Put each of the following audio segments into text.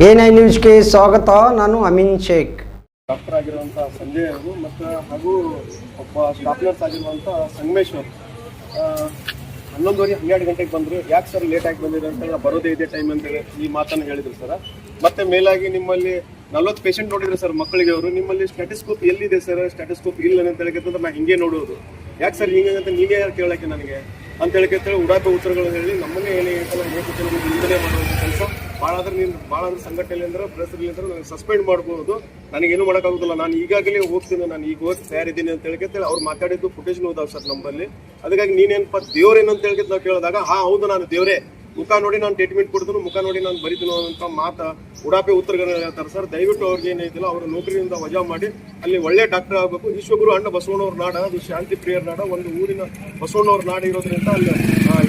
A9 ನ್ಯೂಸ್ಗೆ ಸ್ವಾಗತ. ನಾನು ಅಮೀನ್ ಶೇಖ್. ಡಾಕ್ಟರ್ ಆಗಿರುವಂಥ ಸಂಜಯ್ ಅವರು ಮತ್ತು ಹಾಗೂ ಒಬ್ಬ ಸ್ಟಾಫ್ ನರ್ಸ್ ಆಗಿರುವಂಥ ಸಂಗಮೇಶ್ ಅವರು 11:30 12 ಗಂಟೆಗೆ ಬಂದರು. ಯಾಕೆ ಸರ್ ಲೇಟಾಗಿ ಬಂದಿದೆ ಅಂತ ಬರೋದೇ ಇದೆ ಟೈಮ್ ಅಂತೇಳಿ ಈ ಮಾತನ್ನು ಹೇಳಿದ್ರು ಸರ್. ಮತ್ತೆ ಮೇಲಾಗಿ ನಿಮ್ಮಲ್ಲಿ 40 ಪೇಷಂಟ್ ನೋಡಿದ್ರು ಸರ್ ಮಕ್ಕಳಿಗೆ. ಅವರು ನಿಮ್ಮಲ್ಲಿ ಸ್ಟ್ಯಾಟಿಸ್ಕೋಪ್ ಎಲ್ಲಿದೆ ಸರ್, ಸ್ಟ್ಯಾಟಿಸ್ಕೋಪ್ ಇಲ್ಲ ಅಂತ ಹೇಳಿದ್ರೆ ನಾನು ಹಿಂಗೆ ನೋಡೋದು. ಯಾಕೆ ಸರ್ ಹಿಂಗೆ ಅಂತ ನೀವೇ ಯಾರು ಕೇಳೋಕ್ಕೆ ನನಗೆ ಅಂತ ಹೇಳಿದ್ರೆ ಉಡಾಪ ಉತ್ತರಗಳು ಹೇಳಿ ನಮ್ಮನ್ನೇ ಹೇಳಿ ನಿಂದನೆ ಮಾಡುವಂಥ ಕೆಲಸ ಭಾಳ ಸಂಘಟನೆ ಅಂದ್ರೆ ಪ್ರೆಸ್ರಲ್ಲಿ ಅಂದ್ರೆ ನನಗೆ ಸಸ್ಪೆಂಡ್ ಮಾಡ್ಬೋದು. ನನಗೇನು ಮಾಡೋಕ್ಕಾಗೋದಿಲ್ಲ. ನಾನು ಈಗಾಗಲೇ ಹೋಗ್ತೀನಿ, ನಾನು ಈಗ ಹೋಗಿ ತಯಾರಿದ್ದೀನಿ ಅಂತ ಹೇಳಿದ್ರೆ ಅವ್ರು ಮಾತಾಡಿದ್ದು ಫುಟೇಜ್ ನೋದಾವ್ ಸರ್ ನಮ್ಮಲ್ಲಿ. ಅದಕ್ಕಾಗಿ ನೀನೇನಪ್ಪ ದೇವ್ರೇನು ಅಂತ ಹೇಳಿದ್ರೆ ನಾವು ಕೇಳಿದಾಗ ಹೌದು ನಾನು ದೇವರೇ, ಮುಖ ನೋಡಿ ನಾನು ಟ್ರೀಟ್ಮೆಂಟ್ ಕೊಡ್ತೀನಿ, ಮುಖ ನೋಡಿ ನಾನು ಬರೀತೀನಿ ಅಂತ ಮಾತು ಉಡಾಪೆ ಉತ್ತರಗಳು ಹೇಳ್ತಾರೆ ಸರ್. ದಯವಿಟ್ಟು ಅವ್ರಿಗೆ ಏನೈತಿಲ್ಲ ಅವ್ರ ನೌಕರಿಯಿಂದ ವಜಾ ಮಾಡಿ ಅಲ್ಲಿ ಒಳ್ಳೆ ಡಾಕ್ಟರ್ ಆಗಬೇಕು. ವಿಶ್ವಗುರು ಅಣ್ಣ ಬಸವಣ್ಣವ್ರ ನಾಡ, ಅದು ಶಾಂತಿ ಪ್ರಿಯರ ನಾಡ, ಒಂದು ಊರಿನ ಬಸವಣ್ಣವ್ರ ನಾಡು ಇರೋದ್ರಿಂದ ಅಲ್ಲಿ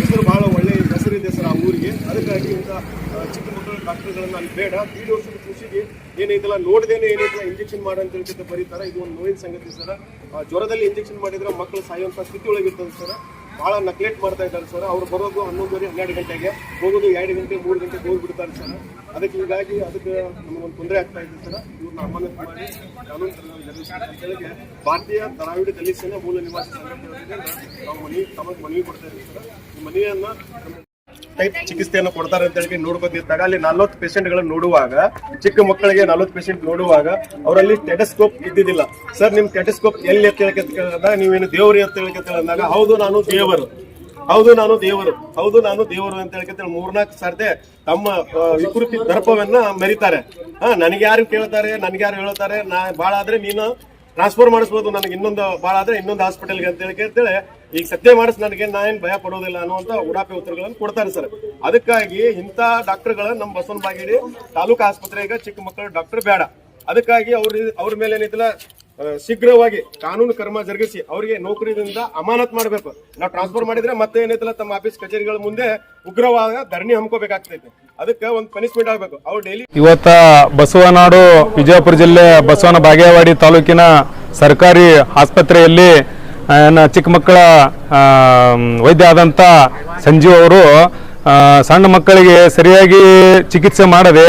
ಹೆಸರು ಭಾಳ ಒಳ್ಳೆ ಹೆಸರಿದೆ ಸರ್ ಆ ಊರಿಗೆ. ಅದಕ್ಕಾಗಿ ಇಂಥ ಚಿಕ್ಕ ಮಕ್ಕಳ ಡಾಕ್ಟರ್ಗಳನ್ನ ಅಲ್ಲಿ ಬೇಡ. 3 ವರ್ಷದ ಕೃಷಿಗೆ ಏನೈತಿಲ್ಲ ನೋಡ್ದೇನೆ ಏನೈತಿಲ್ಲ ಇಂಜೆಕ್ಷನ್ ಮಾಡಿ ಅಂತ ಹೇಳ್ತಿದ್ದೆ ಬರೀತಾರೆ. ಇದು ಒಂದು ನೋವಿನ ಸಂಗತಿ ಸರ್. ಜ್ವರದಲ್ಲಿ ಇಂಜೆಕ್ಷನ್ ಮಾಡಿದ್ರೆ ಮಕ್ಕಳು ಸಾಯುವಂಥ ಸ್ಥಿತಿ ಒಳಗಿರ್ತದೆ ಸರ್. ಭಾಳ ನೆಗ್ಲೆಕ್ಟ್ ಮಾಡ್ತಾ ಇದ್ದಾರೆ ಸರ್. ಅವ್ರು ಬರೋದು 11:30 12 ಗಂಟೆಗೆ, ಹೋಗೋದು 2 ಗಂಟೆ 3 ಗಂಟೆಗೆ ಹೋಗ್ಬಿಡ್ತಾರೆ ಸರ್. ಅದಕ್ಕೆ ಹೀಗಾಗಿ ಅದಕ್ಕೆ ನಮಗೊಂದು ತೊಂದರೆ ಆಗ್ತಾ ಇದೆ ಸರ್. ಇವ್ರನ್ನ ಅಮಾನತು ಮಾಡಿ ಕಾನೂನು ಕ್ರಮ ಭಾರತೀಯ ಧಾರಾವಿಡ ದಲಿತ ಸೇನೆ ಮೂಲ ನಿವಾಸಿ ಸಂಘಟನೆ ನಾವು ಮನವಿ ಕೊಡ್ತಾ ಇದ್ದೀವಿ ಸರ್. ಈ ಮನವಿಯನ್ನ ಟೈಪ್ ಚಿಕಿತ್ಸೆಯನ್ನು ಕೊಡ್ತಾರೆ ಅಂತ ಹೇಳಿ ನೋಡ್ಕೊತಿದ್ದಾಗ ಅಲ್ಲಿ 40 ಪೇಷಂಟ್ಗಳನ್ನು ನೋಡುವಾಗ, ಚಿಕ್ಕ ಮಕ್ಕಳಿಗೆ 40 ಪೇಷಂಟ್ ನೋಡುವಾಗ ಅವರಲ್ಲಿ ಸ್ಟೆಟಸ್ಕೋಪ್ ಇದ್ದಿದ್ದಿಲ್ಲ ಸರ್. ನಿಮ್ ಸ್ಟೆಟಸ್ಕೋಪ್ ಎಲ್ಲಿ ಅಂತ ಹೇಳಿದಾಗ ನೀವೇನು ದೇವರು ಅಂತ ಹೇಳಿದಾಗ ಹೌದು ನಾನು ದೇವರು, ಹೌದು ನಾನು ದೇವರು, ಹೌದು ನಾನು ದೇವರು ಅಂತ ಹೇಳಿದ್ರೆ 3-4 ಸರ್ತೆ ತಮ್ಮ ವಿಕೃತಿ ದರ್ಪವನ್ನ ಮೆರಿತಾರೆ. ನನಗೆ ಯಾರು ಕೇಳ್ತಾರೆ, ನನಗೆ ಯಾರು ಹೇಳ್ತಾರೆ, ನಾ ಭಾಳ ಆದ್ರೆ ನೀನು ಟ್ರಾನ್ಸ್ಫರ್ ಮಾಡಿಸ್ಬೋದು, ನನಗೆ ಇನ್ನೊಂದು ಭಾಳ ಆದ್ರೆ ಇನ್ನೊಂದು ಹಾಸ್ಪಿಟಲ್ಗೆ ಅಂತ ಹೇಳಿ ಈಗ ಸದ್ಯ ಮಾಡಿಸ್, ನನಗೆ ನಾನೇನು ಭಯ ಪಡೋದಿಲ್ಲ ಅನ್ನುವಂತ ಉಡಾಪೆ ಉತ್ತರಗಳನ್ನು ಕೊಡ್ತಾರೆ ಸರ್. ಅದಕ್ಕಾಗಿ ಇಂಥ ಡಾಕ್ಟರ್ಗಳ ನಮ್ಮ ಬಸವನ ಬಾಗೇಡಿ ತಾಲೂಕು ಆಸ್ಪತ್ರೆಗೆ ಚಿಕ್ಕ ಮಕ್ಕಳ ಡಾಕ್ಟರ್ ಬೇಡ. ಅದಕ್ಕಾಗಿ ಅವ್ರ ಮೇಲೆ ಏನಿಲ್ಲ ಶೀಘ್ರವಾಗಿ ಕಾನೂನು ಕ್ರಮ ಜರುಗಿಸಿ ಅವರಿಗೆ ನೌಕರಿಯಿಂದ ಅಮಾನತ್ ಮಾಡಬೇಕು. ನಾವು ಟ್ರಾನ್ಸ್ಫರ್ ಮಾಡಿದ್ರೆ ಮತ್ತೆ ಏನೈತಿಲ್ಲ ತಮ್ಮ ಆಫೀಸ್ ಕಚೇರಿಗಳ ಮುಂದೆ ಉಗ್ರವಾದ ಧರಣಿ ಹಮ್ಕೋಬೇಕಾಗ್ತೈತೆ. ಅದಕ್ಕೆ ಒಂದು ಪನಿಷ್ಮೆಂಟ್ ಆಗಬೇಕು. ಅವ್ರು ಡೈಲಿ ಇವತ್ತ ಬಸವನಾಡು ವಿಜಯಪುರ ಜಿಲ್ಲೆ ಬಸವನ ಬಾಗೇವಾಡಿ ತಾಲೂಕಿನ ಸರ್ಕಾರಿ ಆಸ್ಪತ್ರೆಯಲ್ಲಿ ಚಿಕ್ಕ ಮಕ್ಕಳ ವೈದ್ಯ ಆದಂಥ ಸಂಜೀವ್ ಅವರು ಸಣ್ಣ ಮಕ್ಕಳಿಗೆ ಸರಿಯಾಗಿ ಚಿಕಿತ್ಸೆ ಮಾಡದೆ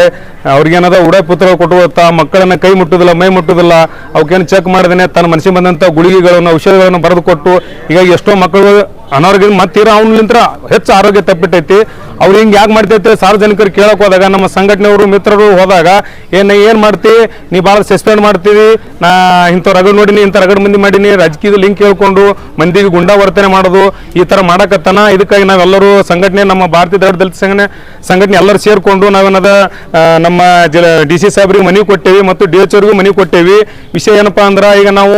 ಅವ್ರಿಗೇನಾದ ಉಡಪುತ್ರ ಕೊಟ್ಟು ಮಕ್ಕಳನ್ನ ಕೈ ಮುಟ್ಟುದಿಲ್ಲ, ಮೈ ಮುಟ್ಟುದಿಲ್ಲ, ಅವಕ್ಕೇನು ಚೆಕ್ ಮಾಡದೇನೆ ತನ್ನ ಮನಸ್ಸಿಗೆ ಬಂದಂಥ ಗುಳಿಗೆಗಳನ್ನು ಔಷಧಿಗಳನ್ನು ಬರೆದು ಕೊಟ್ಟು ಹೀಗಾಗಿ ಎಷ್ಟೋ ಮಕ್ಕಳು ಅನಾರೋಗ್ಯ ಮತ್ತೀರ ಅವನಿಂದ ಹೆಚ್ಚು ಆರೋಗ್ಯ ತಪ್ಪಿಟ್ಟೈತಿ. ಅವ್ರು ಹಿಂಗೆ ಯಾಕೆ ಮಾಡ್ತೈತೆ ಸಾರ್ವಜನಿಕರು ಕೇಳಕ್ ಹೋದಾಗ ನಮ್ಮ ಸಂಘಟನೆಯವರು ಮಿತ್ರರು ಹೋದಾಗ ಏನು ಮಾಡ್ತಿ ನೀ ಭಾಳ ಸಸ್ಪೆಂಡ್ ಮಾಡ್ತೀವಿ, ನಾ ಇಂಥ ರಗಡ್ ನೋಡಿನಿ, ಇಂಥ ರಗಡ್ ಮಂದಿ ಮಾಡೀನಿ, ರಾಜಕೀಯದ ಲಿಂಕ್ ಹೇಳ್ಕೊಂಡು ಮಂದಿಗೆ ಗುಂಡಾ ವರ್ತನೆ ಮಾಡೋದು ಈ ಥರ ಮಾಡಕತ್ತಾನ. ಇದಕ್ಕಾಗಿ ನಾವೆಲ್ಲರೂ ಸಂಘಟನೆ, ನಮ್ಮ ಭಾರತೀಯ ದಲಿತ ಸಂಘಟನೆ ಎಲ್ಲರೂ ಸೇರ್ಕೊಂಡು ನಾವೇನದ ನಮ್ಮ DC ಸಾಹೇಬ್ರಿಗೆ ಮನವಿ ಕೊಟ್ಟೇವಿ ಮತ್ತು DH ಅವ್ರಿಗೂ ಮನವಿ ಕೊಟ್ಟೇವಿ. ವಿಷಯ ಏನಪ್ಪಾ ಅಂದ್ರೆ ಈಗ ನಾವು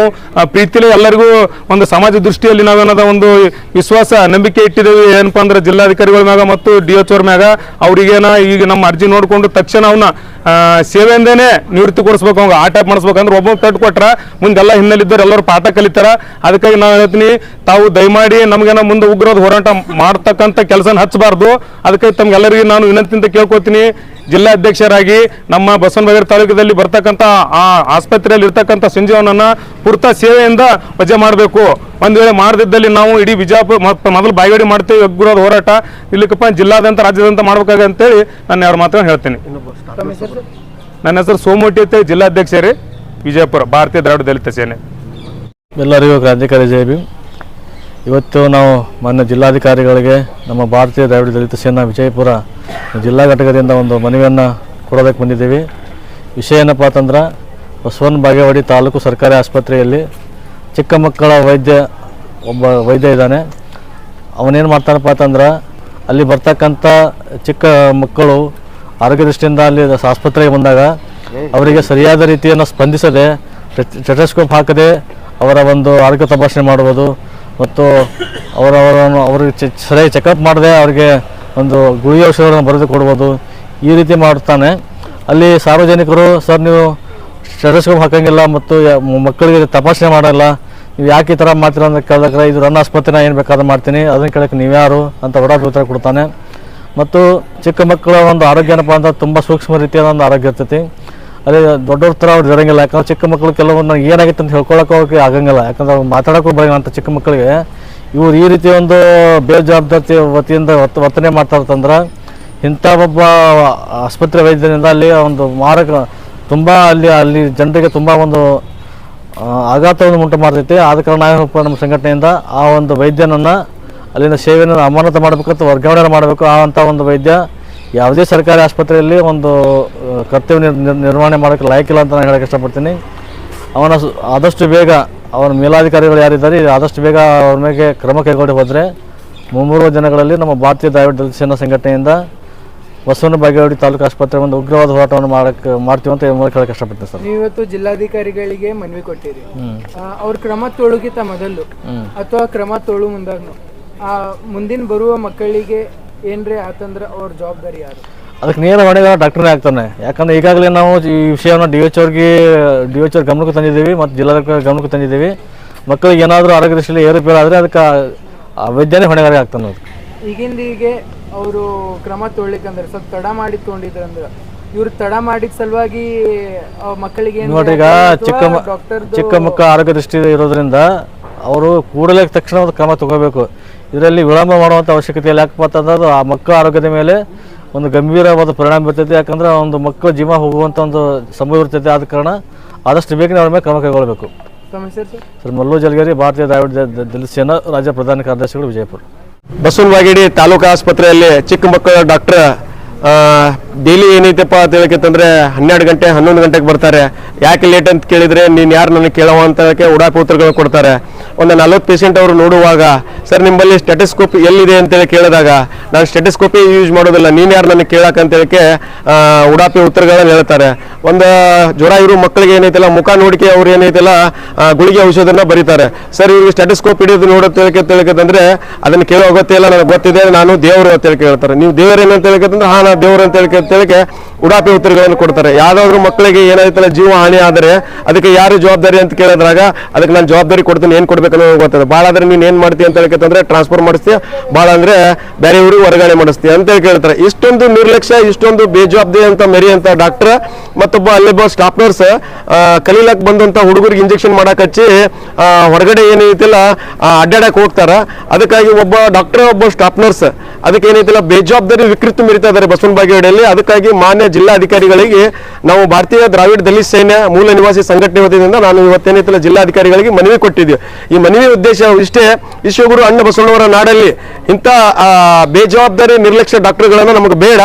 ಪ್ರೀತಿಲಿ ಎಲ್ಲರಿಗೂ ಒಂದು ಸಮಾಜ ದೃಷ್ಟಿಯಲ್ಲಿ ನಾವೇನದ ಒಂದು ವಿಶ್ವಾಸ ನಂಬಿಕೆ ಇಟ್ಟಿದ್ದೇವೆ. ಏನಪ್ಪಾ ಅಂದ್ರೆ ಜಿಲ್ಲಾಧಿಕಾರಿಗಳ ಮ್ಯಾಗ ಮತ್ತು DH ಅವ್ರ ಮ್ಯಾಗ ಅವ್ರಿಗೇನ ಈಗ ನಮ್ಮ ಅರ್ಜಿ ನೋಡ್ಕೊಂಡು ತಕ್ಷಣ ಅವನ್ನ ಸೇವೆಯಿಂದೇನೆ ನಿವೃತ್ತಿಗೊಳಿಸ್ಬೇಕು, ಅವಾಗ ಆ ಟೈಪ್ ಮಾಡಿಸ್ಬೇಕಂದ್ರೆ ಒಬ್ಬ ತಟ್ಟು ಕೊಟ್ರ ಮುಂದೆಲ್ಲ ಹಿನ್ನೆಲಿದ್ದವ್ರು ಎಲ್ಲರೂ ಪಾಠ ಕಲಿತಾರ. ಅದಕ್ಕಾಗಿ ನಾವು ಹೇಳ್ತೀನಿ, ತಾವು ದಯಮಾಡಿ ನಮಗೇನ ಮುಂದೆ ಉಗ್ರವಾದ ಹೋರಾಟ ಮಾಡ್ತಕ್ಕಂಥ ಕೆಲಸನ ಹಚ್ಚಬಾರ್ದು. ಅದಕ್ಕಾಗಿ ತಮ್ಗೆಲ್ಲರಿಗೂ ನಾನು ವಿನಂತಿಯಿಂದ ಕೇಳ್ಕೊತೀನಿ, ಜಿಲ್ಲಾಧ್ಯಕ್ಷರಾಗಿ ನಮ್ಮ ಬಸವನಬಾಗೇವಾಡಿ ತಾಲೂಕದಲ್ಲಿ ಬರ್ತಕ್ಕಂಥ ಆ ಆಸ್ಪತ್ರೆಯಲ್ಲಿ ಇರ್ತಕ್ಕಂಥ ಸಂಜೀವನನ್ನ ಪೂರ್ತ ಸೇವೆಯಿಂದ ವಜಾ ಮಾಡಬೇಕು. ಒಂದು ವೇಳೆ ಮಾಡದಿದ್ದಲ್ಲಿ ನಾವು ಇಡೀ ವಿಜಯಪುರ ಮೊದಲು ಬಾಗೇವಾಡಿ ಮಾಡ್ತೇವೆ ಉಗ್ರವಾದ ಹೋರಾಟ, ಇಲ್ಲಿಕಪ್ಪ ಜಿಲ್ಲಾದಂತ ರಾಜ್ಯದಂತ ಮಾಡ್ಬೇಕಾಗಂತೇಳಿ ನಾನು 2 ಮಾತುಗಳನ್ನು ಹೇಳ್ತೀನಿ. ನನ್ನ ಹೆಸರು ಸೋಮೋಟಿ ಅಂತ, ಜಿಲ್ಲಾಧ್ಯಕ್ಷರೇ ವಿಜಯಪುರ ಭಾರತೀಯ ದ್ರಾವಿಡ ದಲಿತ ಸೇನೆ. ಎಲ್ಲರಿಗೂ ಕ್ರಾಂತಿಕಾರಿ ಜೈ ಭೀಮ್. ಇವತ್ತು ನಾವು ಮಾನ್ಯ ಜಿಲ್ಲಾಧಿಕಾರಿಗಳಿಗೆ ನಮ್ಮ ಭಾರತೀಯ ದ್ರಾವಿಡ ದಲಿತ ಸೇನಾ ವಿಜಯಪುರ ಜಿಲ್ಲಾ ಘಟಕದಿಂದ ಒಂದು ಮನವಿಯನ್ನು ಕೊಡೋದಕ್ಕೆ ಬಂದಿದ್ದೀವಿ. ವಿಷಯ ಏನಪ್ಪ ಅಂತಂದ್ರೆ, ಬಸವನ ಬಾಗೇವಾಡಿ ತಾಲೂಕು ಸರ್ಕಾರಿ ಆಸ್ಪತ್ರೆಯಲ್ಲಿ ಚಿಕ್ಕ ಮಕ್ಕಳ ಒಬ್ಬ ವೈದ್ಯ ಇದ್ದಾನೆ. ಅವನೇನು ಮಾಡ್ತಾನಪ್ಪ ಅಂತಂದ್ರೆ, ಅಲ್ಲಿ ಬರ್ತಕ್ಕಂಥ ಚಿಕ್ಕ ಮಕ್ಕಳು ಆರೋಗ್ಯ ದೃಷ್ಟಿಯಿಂದ ಅಲ್ಲಿ ಆಸ್ಪತ್ರೆಗೆ ಬಂದಾಗ ಅವರಿಗೆ ಸರಿಯಾದ ರೀತಿಯನ್ನು ಸ್ಪಂದಿಸದೆ, ಸ್ಟೆಥೋಸ್ಕೋಪ್ ಹಾಕದೆ ಅವರ ಒಂದು ಆರೋಗ್ಯ ತಪಾಸಣೆ ಮಾಡುವುದು ಮತ್ತು ಅವ್ರಿಗೆ ಸರಿಯಾಗಿ ಚೆಕಪ್ ಮಾಡದೆ ಅವರಿಗೆ ಒಂದು ಗುಳಿಗೆ ಔಷಧಗಳನ್ನು ಬರೆದು ಕೊಡುವುದು, ಈ ರೀತಿ ಮಾಡುತ್ತಾನೆ. ಅಲ್ಲಿ ಸಾರ್ವಜನಿಕರು, ಸರ್ ನೀವು ಸ್ಟೆಥೋಸ್ಕೋಪ್ ಹಾಕಂಗಿಲ್ಲ ಮತ್ತು ಮಕ್ಕಳಿಗೆ ತಪಾಸಣೆ ಮಾಡಲ್ಲ, ನೀವು ಯಾಕೆ ಈ ಥರ ಮಾಡ್ತೀರ ಅಂತ ಕೇಳಿದಾಗ ಇದು ನನ್ನ ಆಸ್ಪತ್ರೆ, ಏನು ಬೇಕಾದ್ರೂ ಮಾಡ್ತೀನಿ, ಅದನ್ನು ಕೇಳೋಕ್ಕೆ ನೀವ್ಯಾರು ಅಂತ ಉಡಾಪೆ ಉತ್ತರ ಕೊಡ್ತಾನೆ. ಮತ್ತು ಚಿಕ್ಕ ಮಕ್ಕಳ ಒಂದು ಆರೋಗ್ಯ ಏನಪ್ಪ ಅಂತ ತುಂಬ ಸೂಕ್ಷ್ಮ ರೀತಿಯಾದ ಒಂದು ಆರೋಗ್ಯ ಇರ್ತೈತಿ. ಅದೇ ದೊಡ್ಡವ್ರ ಥರ ಅವ್ರು ಇರಂಗಿಲ್ಲ. ಯಾಕಂದ್ರೆ ಚಿಕ್ಕ ಮಕ್ಕಳು ಕೆಲವೊಂದು ಏನಾಗಿತ್ತು ಅಂತ ಹೇಳ್ಕೊಳಕ್ಕೆ ಆಗಂಗಿಲ್ಲ. ಯಾಕಂದ್ರೆ ಅವ್ರು ಮಾತಾಡೋಕ್ಕೂ ಬರೋಂಗಿಲ್ಲ ಅಂತ ಚಿಕ್ಕ ಮಕ್ಕಳಿಗೆ ಇವ್ರು ಈ ರೀತಿ ಒಂದು ಬೇಜವಾಬ್ದಾರಿ ವತಿಯಿಂದ ವರ್ತನೆ ಮಾಡ್ತಾ ಇರ್ತಂದ್ರೆ ಇಂಥ ಒಬ್ಬ ಆಸ್ಪತ್ರೆ ವೈದ್ಯರಿಂದ ಅಲ್ಲಿ ಒಂದು ಮಾರಕ ತುಂಬ ಅಲ್ಲಿ ಜನರಿಗೆ ತುಂಬ ಒಂದು ಆಘಾತವನ್ನು ಉಂಟು ಮಾಡ್ತೈತಿ. ಆದ ಕಾರಣ ನಾವೇನಪ್ಪ ನಮ್ಮ ಸಂಘಟನೆಯಿಂದ ಆ ಒಂದು ವೈದ್ಯನನ್ನು ಅಲ್ಲಿನ ಸೇವೆಯನ್ನು ಅಮಾನತು ಮಾಡಬೇಕಂತ ವರ್ಗಾವಣೆ ಮಾಡಬೇಕು. ಆ ಅಂಥ ಒಂದು ವೈದ್ಯ ಯಾವುದೇ ಸರ್ಕಾರಿ ಆಸ್ಪತ್ರೆಯಲ್ಲಿ ಒಂದು ಕರ್ತವ್ಯ ನಿರ್ವಹಣೆ ಮಾಡೋಕ್ಕೆ ಲಾಯಕ್ಕಿಲ್ಲ ಅಂತ ನಾನು ಹೇಳೋಕ್ಕೆ ಇಷ್ಟಪಡ್ತೀನಿ. ಆದಷ್ಟು ಬೇಗ ಅವನ ಮೇಲಾಧಿಕಾರಿಗಳು ಯಾರಿದ್ದಾರೆ ಆದಷ್ಟು ಬೇಗ ಅವ್ರ ಮೇಲೆ ಕ್ರಮ ಕೈಗೊಂಡು ಹೋದರೆ ಮುಂಬರುವ ದಿನಗಳಲ್ಲಿ ನಮ್ಮ ಭಾರತೀಯ ದ್ರಾವಿಡ ದಲಿತ ಸೇನಾ ಸಂಘಟನೆಯಿಂದ ಬಸವನ ಬಾಗೇವಾಡಿ ತಾಲೂಕು ಆಸ್ಪತ್ರೆ ಒಂದು ಉಗ್ರವಾದ ಹೋರಾಟವನ್ನು ಮಾಡ್ತೀವಿ ಅಂತ ಹೇಳಕ್ಕೆ ಇಷ್ಟಪಡ್ತೀನಿ ಸರ್. ನೀವು ಇವತ್ತು ಜಿಲ್ಲಾಧಿಕಾರಿಗಳಿಗೆ ಮನವಿ ಕೊಟ್ಟಿರಿ, ಅವ್ರ ಕ್ರಮ ತೊಳುಗಿತ ಮೊದಲು ಅಥವಾ ಕ್ರಮ ತೊಳು ಮುಂದಾಗ್ನು ಮುಂದಿನ ಬರುವ ಮಕ್ಕಳಿಗೆ ಏನ್ರಿ ಆತಂದ್ರೆ ಅವ್ರ ಜವಾಬ್ದಾರಿ ಯಾರು? ಅದಕ್ಕೆ ನೇರ ಹೊಣೆಗಾರ ಡಾಕ್ಟರ್ನೇ ಆಗ್ತಾನೆ. ಯಾಕಂದರೆ ಈಗಾಗಲೇ ನಾವು ಈ ವಿಷಯವನ್ನು ಡಿ ಎಚ್ ಅವ್ರ ಗಮನಕ್ಕೆ ತಂದಿದ್ದೀವಿ ಮತ್ತು ಜಿಲ್ಲಾಧಿಕಾರಿ ಗಮನಕ್ಕೆ ತಂದಿದ್ದೀವಿ. ಮಕ್ಕಳಿಗೆ ಏನಾದರೂ ಆರೋಗ್ಯ ದೃಷ್ಟಿಯಲ್ಲಿ ಏರುಪೇರು ಆದರೆ ಅದಕ್ಕೆ ವೈದ್ಯನೇ ಹೊಣೆಗಾರ ಆಗ್ತಾನೆ. ಈಗಿಂದೀಗೆ ಅವರು ಕ್ರಮ ತೊಗೊಳ್ಲಿಕ್ಕಂದ್ರೆ ಸ್ವಲ್ಪ ತಡ ಮಾಡಿ ತೊಗೊಂಡಿದ್ರಂದ್ರೆ ಇವ್ರು ತಡ ಮಾಡಿದ ಸಲುವಾಗಿ ಮಕ್ಕಳಿಗೆ ನೋಡಿ, ಈಗ ಚಿಕ್ಕ ಮಕ್ಕಳ ಆರೋಗ್ಯ ದೃಷ್ಟಿ ಇರೋದ್ರಿಂದ ಅವರು ಕೂಡಲೇ ತಕ್ಷಣ ಒಂದು ಕ್ರಮ ತಗೋಬೇಕು. ಇದರಲ್ಲಿ ವಿಳಂಬ ಮಾಡುವಂಥ ಅವಶ್ಯಕತೆ ಇಲ್ಲ. ಯಾಕಪ್ಪ ಅಂತಂದ್ರೆ ಆ ಮಕ್ಕಳ ಆರೋಗ್ಯದ ಮೇಲೆ ಒಂದು ಗಂಭೀರವಾದ ಪರಿಣಾಮ ಬೀರ್ತೈತೆ. ಯಾಕಂದ್ರೆ ಒಂದು ಮಕ್ಕಳ ಜೀವ ಹೋಗುವಂಥ ಒಂದು ಸಂಭವ ಇರ್ತೈತೆ. ಆದ ಕಾರಣ ಆದಷ್ಟು ಬೇಗನೆ ಅವ್ರ ಮೇಲೆ ಕ್ರಮ ಕೈಗೊಳ್ಳಬೇಕು. ಸರ್ ಮಲ್ಲು ಜಲಗೇರಿ, ಭಾರತೀಯ ದ್ರಾವಿಡ ದಲಿತ ಸೇನಾ ರಾಜ್ಯ ಪ್ರಧಾನ ಕಾರ್ಯದರ್ಶಿಗಳು, ವಿಜಯಪುರ. ಬಸವನ ಬಾಗೇವಾಡಿ ತಾಲೂಕು ಆಸ್ಪತ್ರೆಯಲ್ಲಿ ಚಿಕ್ಕ ಮಕ್ಕಳ ಡಾಕ್ಟರ್ ಡೈಲಿ ಏನೈತಪ್ಪ ಅಂತ ಹೇಳಿಕಂತಂದ್ರೆ 12 ಗಂಟೆ 11 ಗಂಟೆಗೆ ಬರ್ತಾರೆ. ಯಾಕೆ ಲೇಟ್ ಅಂತ ಕೇಳಿದ್ರೆ ನೀನು ಯಾರು ನನಗೆ ಕೇಳವ ಅಂತ ಉಡಾಪಿ ಉತ್ತರಗಳು ಕೊಡ್ತಾರೆ. ಒಂದು 40 ಪೇಷಂಟ್ ಅವರು ನೋಡುವಾಗ ಸರ್ ನಿಮ್ಮಲ್ಲಿ ಸ್ಟೆಟಸ್ಕೋಪ್ ಎಲ್ಲಿದೆ ಅಂತೇಳಿ ಕೇಳಿದಾಗ ನಾನು ಸ್ಟೆಟಸ್ಕೋಪಿ ಯೂಸ್ ಮಾಡೋದಿಲ್ಲ, ನೀನು ಯಾರು ನನಗೆ ಕೇಳಕ್ಕೆ ಅಂತೇಳಿಕೆ ಉಡಾಪಿ ಉತ್ತರಗಳನ್ನು ಹೇಳ್ತಾರೆ. ಒಂದು ಜ್ವರ ಇರೋ ಮಕ್ಕಳಿಗೆ ಏನೈತಲ್ಲ ಮುಖ ನೋಡಿಕೆ ಅವ್ರು ಏನೈತಲ್ಲ ಗುಳಿಗೆ ಔಷಧನ ಬರೀತಾರೆ. ಸರ್ ಇವ್ರಿಗೆ ಸ್ಟೆಟಸ್ಕೋಪ್ ಹಿಡಿದು ನೋಡೋತೇಳಿಕಂದ್ರೆ ಅದನ್ನು ಕೇಳೋ ಅಗತ್ಯ ಇಲ್ಲ, ನನಗೆ ಗೊತ್ತಿದೆ, ನಾನು ದೇವರು ಅಂತ ಹೇಳ್ತಾರೆ. ನೀವು ದೇವರೇನಂತ ಹೇಳಿಕಂದ್ರೆ ಹಾ ನಾ ದೇವರು ಅಂತ ಹೇಳಿಕೆ ಉಡಾಪಿ ಉತ್ತರಗಳನ್ನು ಕೊಡ್ತಾರೆ. ಯಾವ್ದಾದ್ರು ಮಕ್ಕಳಿಗೆ ಏನಾಯ್ತಲ್ಲ ಜೀವ ಹಾನಿ ಆದರೆ ಅದಕ್ಕೆ ಯಾರು ಜವಾಬ್ದಾರಿ ಅಂತ ಕೇಳಿದ್ರಾಗ ಅದಕ್ಕೆ ನಾನು ಜವಾಬ್ದಾರಿ ಕೊಡ್ತೀನಿ, ಏನು ಕೊಡ್ಬೇಕು ಅನ್ನೋದು ಗೊತ್ತದೆ. ಭಾಳ ಆದ್ರೆ ನೀನು ಏನು ಮಾಡ್ತೀಯ ಅಂತ ಹೇಳಿಕಂದ್ರೆ ಟ್ರಾನ್ಸ್ಫರ್ ಮಾಡಿಸ್ತೀಯ, ಭಾಳ ಅಂದ್ರೆ ಬೇರೆ ಊರಿಗೆ ವರ್ಗಾವಣೆ ಮಾಡಿಸ್ತೀಯ ಅಂತ ಕೇಳ್ತಾರೆ. ಇಷ್ಟೊಂದು ನಿರ್ಲಕ್ಷ್ಯ, ಇಷ್ಟೊಂದು ಬೇಜವಾಬ್ದಾರಿ ಅಂತ ಮೆರಿಯಂತ ಡಾಕ್ಟರ್ ಮತ್ತೊಬ್ಬ ಅಲ್ಲಿಬ್ಬ ಸ್ಟಾಫ್ ನರ್ಸ್ ಕಲೀಲಕ್ ಬಂದಂತ ಹುಡುಗರಿಗೆ ಇಂಜೆಕ್ಷನ್ ಮಾಡಕ್ ಹಚ್ಚಿ ಹೊರಗಡೆ ಏನೈತಿಲ್ಲ ಅಡ್ಡಾಡಕ್ ಹೋಗ್ತಾರ. ಅದಕ್ಕಾಗಿ ಒಬ್ಬ ಡಾಕ್ಟರ್ ಒಬ್ಬ ಸ್ಟಾಫ್ ನರ್ಸ್ ಅದಕ್ಕೆ ಏನೈತಿಲ್ಲ ಬೇಜವಾಬ್ದಾರಿ ವಿಕೃತಿ ಮೆರಿತಾ ಇದ್ದಾರೆ ಬಸವನ ಬಾಗೇವಾಡಿಯಲ್ಲಿ. ಅದಕ್ಕಾಗಿ ಮಾನ್ಯ ಜಿಲ್ಲಾಧಿಕಾರಿಗಳಿಗೆ ನಾವು ಭಾರತೀಯ ದ್ರಾವಿಡ ದಲಿತ ಸೇನೆ ಮೂಲ ನಿವಾಸಿ ಸಂಘಟನೆ ವತಿಯಿಂದ ನಾನು ಇವತ್ತೇನೈತಿಲ್ಲ ಜಿಲ್ಲಾಧಿಕಾರಿಗಳಿಗೆ ಮನವಿ ಕೊಟ್ಟಿದ್ದೆ. ಈ ಮನವಿ ಉದ್ದೇಶ ಇಷ್ಟೇ, ವಿಶ್ವಗುರು ಅಣ್ಣ ಬಸವಣ್ಣವರ ನಾಡಲ್ಲಿ ಇಂಥ ಬೇಜವಾಬ್ದಾರಿ ನಿರ್ಲಕ್ಷ್ಯ ಡಾಕ್ಟರ್ಗಳನ್ನು ನಮಗೆ ಬೇಡ.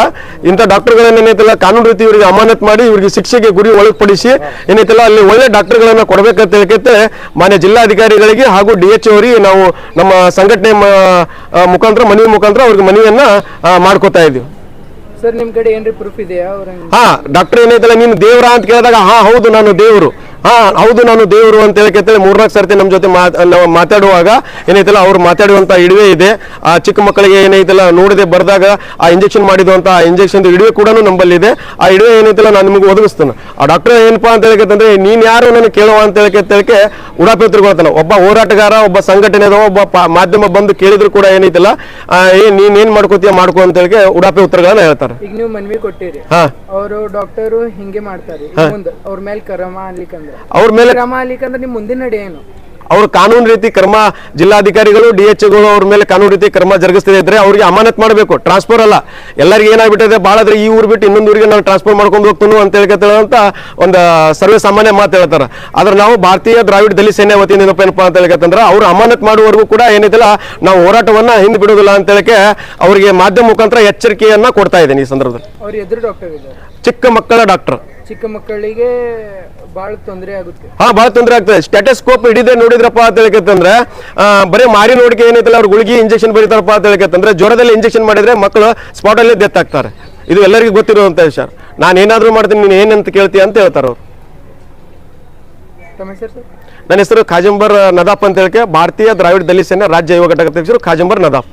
ಇಂಥ ಡಾಕ್ಟರ್ಗಳನ್ನ ಏನೈತಿಲ್ಲ ಕಾನೂನು ರೀತಿ ಇವರಿಗೆ ಅಮಾನತ್ ಮಾಡಿ ಇವರಿಗೆ ಶಿಕ್ಷೆಗೆ ಗುರಿ ಒಳಪಡಿಸಿ ಏನೈತಿಲ್ಲ ಅಲ್ಲಿ ಒಳ್ಳೆ ಡಾಕ್ಟರ್ಗಳನ್ನ ಕೊಡಬೇಕಂತ ಹೇಳಿಕತ್ತೆ ಮಾನ್ಯ ಜಿಲ್ಲಾಧಿಕಾರಿಗಳಿಗೆ ಹಾಗೂ DH ಅವರಿಗೆ ನಾವು ನಮ್ಮ ಸಂಘಟನೆ ಮುಖಾಂತರ ಮನವಿ ಮುಖಾಂತರ ಅವ್ರಿಗೆ ಮನವಿಯನ್ನ ಮಾಡ್ಕೋತಾ ಇದ್ದೀವಿ. ಸರ್ ನಿಮ್ ಕಡೆ ಏನ್ರಿ ಪ್ರೂಫ್ ಇದೆಯಾ? ಹಾ ಡಾಕ್ಟರ್ ಏನೈತಲ್ಲ ನೀನು ದೇವ್ರ ಅಂತ ಕೇಳಿದಾಗ ಹಾ ಹೌದು ನಾನು ದೇವರು, ಹೌದು ನಾನು ದೇವರು ಅಂತ ಹೇಳಿ 3-4 ಸರ್ತಿ ನಮ್ಮ ಜೊತೆ ಮಾತಾಡುವಾಗ ಏನೈತಲ್ಲ ಅವ್ರು ಮಾತಾಡುವಂತ ಇಡುವೆ ಇದೆ. ಆ ಚಿಕ್ಕ ಮಕ್ಕಳಿಗೆ ಏನೈತಲ್ಲ ನೋಡದೆ ಬರ್ದಾಗ ಆ ಇಂಜೆಕ್ಷನ್ ಮಾಡಿದಂತ ಇಂಜೆಕ್ಷನ್ ಇಡುವೆ ಕೂಡ ನಮ್ಮಲ್ಲಿ ಇದೆ. ಆ ಇಡುವೆ ಏನೈತಲ್ಲ ನಾನು ನಿಮಗೆ ಒದಗಿಸ್ತೇನೆ. ಆ ಡಾಕ್ಟರ್ ಏನಪ್ಪಾ ಅಂತ ಹೇಳಿಕಂದ್ರೆ ನೀನ್ ಯಾರು ನನಗೆ ಕೇಳುವ ಅಂತ ಹೇಳಿಕೆ ಉಡಾಪಿ ಉತ್ತರಗೊಳ್ತಾನೆ. ಒಬ್ಬ ಹೋರಾಟಗಾರ, ಒಬ್ಬ ಸಂಘಟನೆದ ಒಬ್ಬ ಮಾಧ್ಯಮ ಬಂದು ಕೇಳಿದ್ರು ಕೂಡ ಏನೈತಲ್ಲ ನೀನ್ ಏನ್ ಮಾಡ್ಕೋತೀಯ ಮಾಡ್ಕೋ ಅಂತ ಹೇಳಿ ಉಡಾಪಿ ಉತ್ತರಗಳನ್ನ ಹೇಳ್ತಾರೆ. ಈಗ ನೀವು ಮನವಿ ಕೊಟ್ಟಿರಿ, ಅವರು ಡಾಕ್ಟರ್ ಹಿಂಗೆ ಮಾಡ್ತಾರೆ, ಅವ್ರ ಮೇಲೆ ಕ್ರಮ ಅನ್ಲಿಕ್ಕಂದ್ರೆ ಅವ್ರ ಮೇಲೆ ಕ್ರಮ ಅನ್ಲಿಕ್ಕಂದ್ರೆ ನಿಮ್ ಮುಂದಿನ ನಡೆ ಏನು? ಅವ್ರ ಕಾನೂನು ರೀತಿ ಕ್ರಮ ಜಿಲ್ಲಾಧಿಕಾರಿಗಳು DHಗಳು ಅವ್ರ ಮೇಲೆ ಕಾನೂನು ರೀತಿ ಕ್ರಮ ಜರುಗಿಸ್ತಿದೆ ಇದ್ರೆ ಅವ್ರಿಗೆ ಅಮಾನತ್ ಮಾಡಬೇಕು, ಟ್ರಾನ್ಸ್ಫರ್ ಅಲ್ಲ. ಎಲ್ಲರಿಗೆ ಏನಾಗ್ಬಿಟ್ಟಿದೆ ಭಾಳ ಆದ್ರೆ ಈ ಊರು ಬಿಟ್ಟು ಇನ್ನೊಂದು ಊರಿಗೆ ನಾವು ಟ್ರಾನ್ಸ್ಫರ್ ಮಾಡ್ಕೊಂಡು ಹೋಗ್ತೀನಿ ಅಂತ ಹೇಳ್ಕಂತ ಒಂದು ಸರ್ವೇ ಸಾಮಾನ್ಯ ಮಾತು ಹೇಳ್ತಾರೆ. ಆದ್ರೆ ನಾವು ಭಾರತೀಯ ದ್ರಾವಿಡ ದಲಿತ ಸೇನೆ ವತಿಯಿಂದ ಏನಪ್ಪಾ ಅಂತ ಹೇಳ್ಕಂದ್ರೆ ಅವ್ರು ಅಮಾನತ್ ಮಾಡುವವರೆಗೂ ಕೂಡ ಏನಿದಿಲ್ಲ ನಾವು ಹೋರಾಟವನ್ನ ಹಿಂದೆ ಬಿಡುವುದಿಲ್ಲ ಅಂತ ಹೇಳಿಕೆ ಅವರಿಗೆ ಮಾಧ್ಯಮ ಮುಖಾಂತರ ಎಚ್ಚರಿಕೆಯನ್ನ ಕೊಡ್ತಾ ಇದ್ದೇನೆ. ಈ ಸಂದರ್ಭದಲ್ಲಿ ಅವ್ರು ಎದುರು ಡಾಕ್ಟರ್ ಇದ್ದಾರೆ, ಚಿಕ್ಕ ಮಕ್ಕಳ ಡಾಕ್ಟರ್, ಚಿಕ್ಕ ಮಕ್ಕಳಿಗೆ ಬಹಳ ತೊಂದರೆ ಆಗುತ್ತೆ. ಬಹಳ ತೊಂದರೆ ಆಗ್ತದೆ. ಸ್ಟೆಟಸ್ಕೋಪ್ ಹಿಡಿದೇ ನೋಡಿದ್ರಪ್ಪ ಅಂತ ಹೇಳಿಕಂದ್ರೆ ಬರೀ ಮಾರಿ ನೋಡಿಕೆ ಏನೈತಲ್ಲ ಅವ್ರು ಗುಳಿಗೆ ಇಂಜೆಕ್ಷನ್ ಬರೀತಾರಪ್ಪ ಅಂತ ಹೇಳಿಕಂದ್ರೆ ಜ್ವರದಲ್ಲಿ ಇಂಜೆಕ್ಷನ್ ಮಾಡಿದ್ರೆ ಮಕ್ಕಳು ಸ್ಪಾಟ್ ಅಲ್ಲಿ ಡೆತ್ ಆಗ್ತಾರೆ. ಇದು ಎಲ್ಲರಿಗೂ ಗೊತ್ತಿರುವಂತ ವಿಷಯ. ನಾನು ಏನಾದ್ರೂ ಮಾಡ್ತೀನಿ ನೀನು ಏನಂತ ಕೇಳ್ತೀಯ ಅಂತ ಹೇಳ್ತಾರ ಅವ್ರು. ನನ್ನ ಹೆಸರು ಖಾಜಂಬರ್ ನದಾಫ್ ಅಂತ ಹೇಳಿಕೆ ಭಾರತೀಯ ದ್ರಾವಿಡ ದಲಿತ ಸೇನೆ ರಾಜ್ಯ ಯುವ ಘಟಕ ಅಧ್ಯಕ್ಷರು ಖಾಜಂಬರ್ ನದಾಫ್.